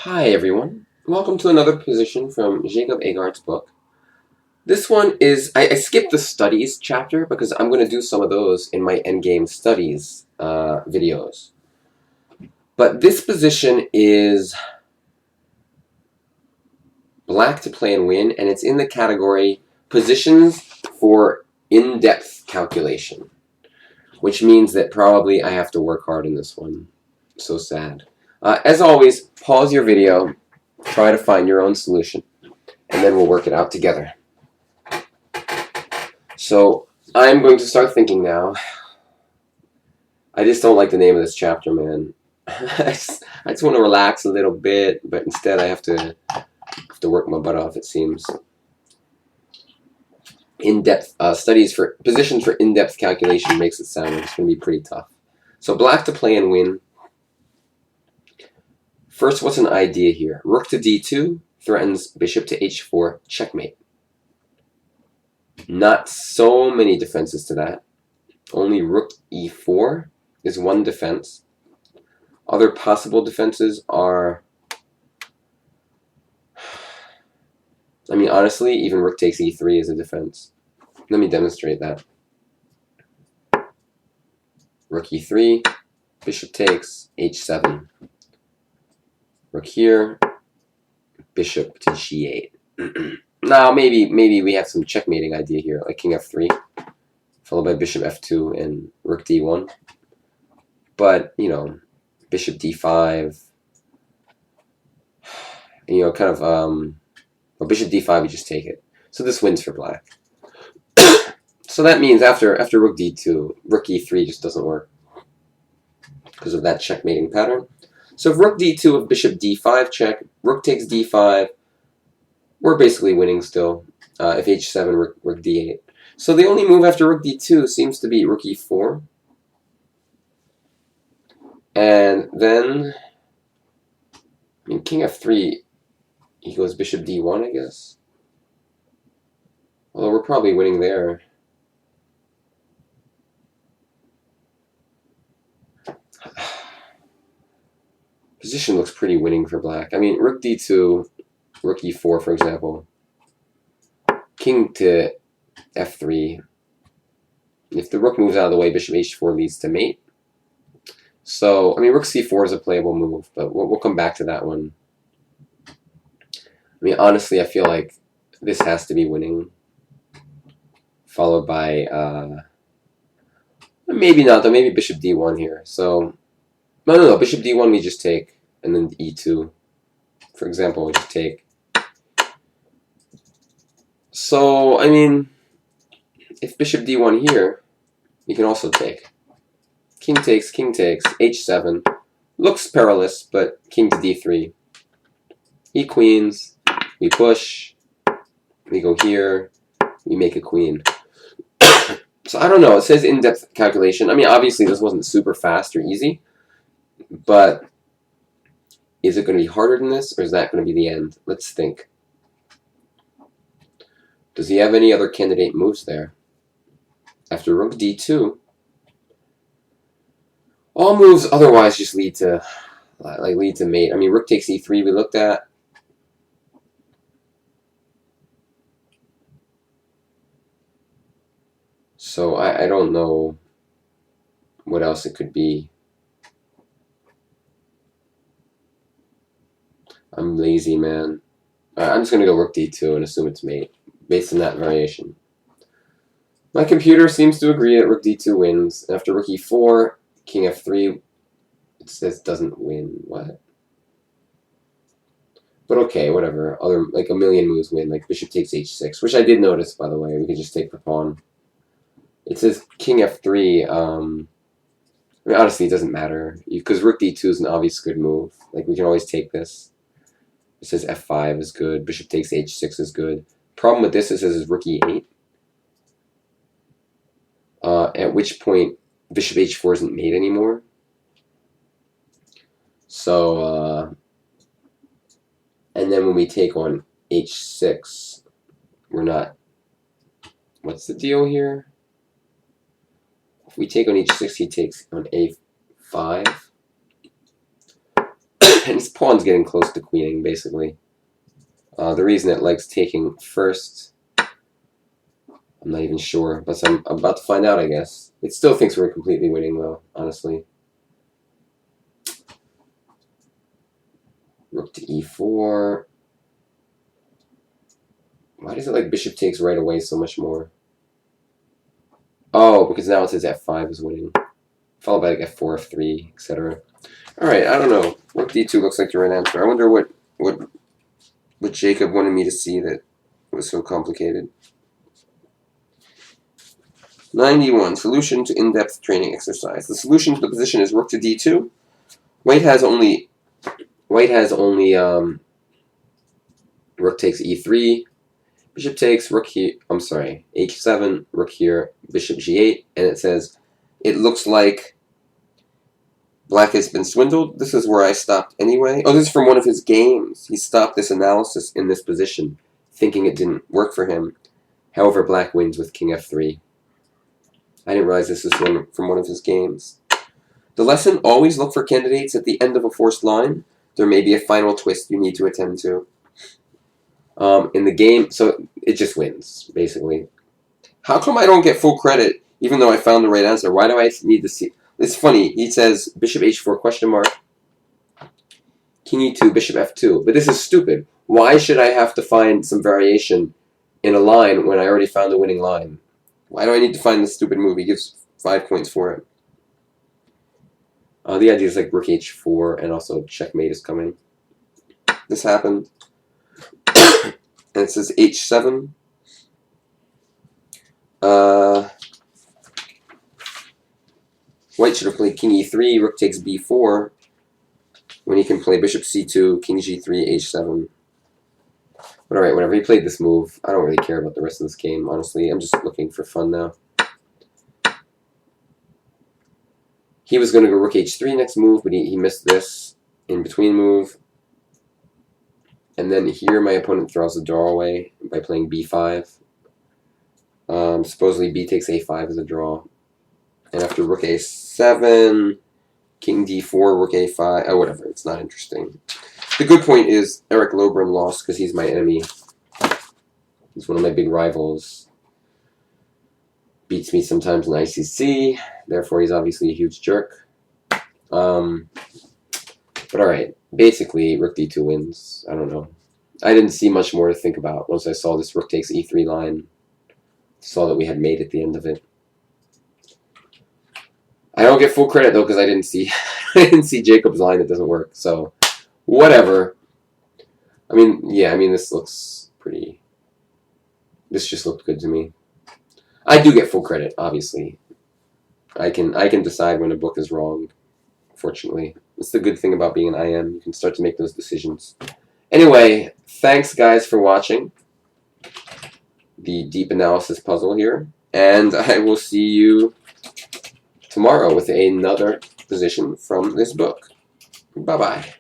Hi everyone, welcome to another position from Jacob Aagaard's book. This one is, I skipped the studies chapter because I'm going to do some of those in my endgame studies videos. But this position is black to play and win, and it's in the category positions for in-depth calculation, which means that probably I have to work hard in this one. So sad. As always, pause your video, try to find your own solution, and then we'll work it out together. So I'm going to start thinking now. I just don't like the name of this chapter, man. I just want to relax a little bit, but instead I have to work my butt off, it seems. In-depth studies for positions for in-depth calculation makes it sound like it's going to be pretty tough. So black to play and win. First, what's an idea here? Rook to d2 threatens bishop to h4, checkmate. Not so many defenses to that. Only rook e4 is one defense. Other possible defenses are, I mean, honestly, even rook takes e3 is a defense. Let me demonstrate that. Rook e3, bishop takes, h7. Rook here, bishop to g8. Now, maybe we have some checkmating idea here, like king f3, followed by bishop f2 and rook d1. But, you know, bishop d5, and, you know, kind of, well, bishop d5, we just take it. So this wins for black. So that means after rook d2, rook e3 just doesn't work because of that checkmating pattern. So if rook d2 with bishop d5 check, rook takes d5, we're basically winning still. If h7, rook d8. So the only move after rook d2 seems to be rook e4. And then, I mean, king f3, he goes bishop d1, I guess. Although we're probably winning there. Position looks pretty winning for black. I mean, rook d2, rook e4, for example. King to f3. If the rook moves out of the way, bishop h4 leads to mate. So, I mean, rook c4 is a playable move, but we'll come back to that one. I mean, honestly, I feel like this has to be winning. Followed by, maybe not, though. Maybe bishop d1 here. So, no. Bishop d1 we just take, and then e2. For example, we just take. So, I mean, if bishop d1 here, we can also take. King takes, h7. Looks perilous, but king to d3. He queens, we push, we go here, we make a queen. So I don't know, it says in-depth calculation. I mean, obviously this wasn't super fast or easy, but is it going to be harder than this, or is that going to be the end? Let's think. Does he have any other candidate moves there? After rook d2, all moves otherwise just lead to mate. I mean, rook takes e3 we looked at. So I don't know what else it could be. I'm lazy, man. I'm just going to go rook d2 and assume it's mate, based on that variation. My computer seems to agree that rook d2 wins. After rook e4, king f3, it says doesn't win. What? But okay, whatever. Other, like a million moves win, like bishop takes h6, which I did notice, by the way. We could just take the pawn. It says king f3. I mean, honestly, it doesn't matter, because rook d2 is an obvious good move. Like, we can always take this. It says f5 is good. Bishop takes h6 is good. Problem with this, it says, is rook e8. At which point, bishop h4 isn't mate anymore. So, and then when we take on h6, we're not... What's the deal here? If we take on h6, he takes on a5. And his pawn's getting close to queening, basically. The reason it likes taking first, I'm not even sure, but I'm about to find out, I guess. It still thinks we're completely winning, though, honestly. Rook to e4. Why does it like bishop takes right away so much more? Oh, because now it says f5 is winning. Followed by like f4, f3, etc. Alright, I don't know. Rook d2 looks like the right answer. I wonder what Jacob wanted me to see that was so complicated. 91. Solution to in-depth training exercise. The solution to the position is rook to d2. White has only rook takes e3. Bishop takes, rook here, I'm sorry, h7, rook here, bishop g8, and it says, it looks like black has been swindled. This is where I stopped anyway. Oh, this is from one of his games. He stopped this analysis in this position, thinking it didn't work for him. However, black wins with king f3. I didn't realize this was from one of his games. The lesson, always look for candidates at the end of a forced line. There may be a final twist you need to attend to. In the game, so it just wins, basically. How come I don't get full credit, even though I found the right answer? Why do I need to see? It's funny. He says bishop h4 question mark, king e2, bishop f2. But this is stupid. Why should I have to find some variation in a line when I already found the winning line? Why do I need to find this stupid move? He gives 5 points for it. The idea is like rook h4 and also checkmate is coming. This happened. And it says h7. White should have played king e3, rook takes b4, when he can play bishop c2, king g3, h7. But alright, whenever he played this move, I don't really care about the rest of this game, honestly. I'm just looking for fun now. He was going to go rook h3 next move, but he missed this in-between move. And then here my opponent throws a draw away by playing b5. Supposedly b takes a5 as a draw. And after rook a7, king d4, rook a5, oh whatever, it's not interesting. The good point is Eric Lobron lost because he's my enemy. He's one of my big rivals. Beats me sometimes in ICC, therefore he's obviously a huge jerk. But alright, basically rook d2 wins. I don't know. I didn't see much more to think about once I saw this rook takes e3 line. Saw that we had mate at the end of it. I don't get full credit though because I didn't see Jacob's line that doesn't work. So whatever. I mean, yeah, I mean this looks pretty. This just looked good to me. I do get full credit, obviously. I can decide when a book is wrong. Fortunately, it's the good thing about being an IM. You can start to make those decisions. Anyway, thanks guys for watching the deep analysis puzzle here, and I will see you tomorrow with another position from this book. Bye-bye.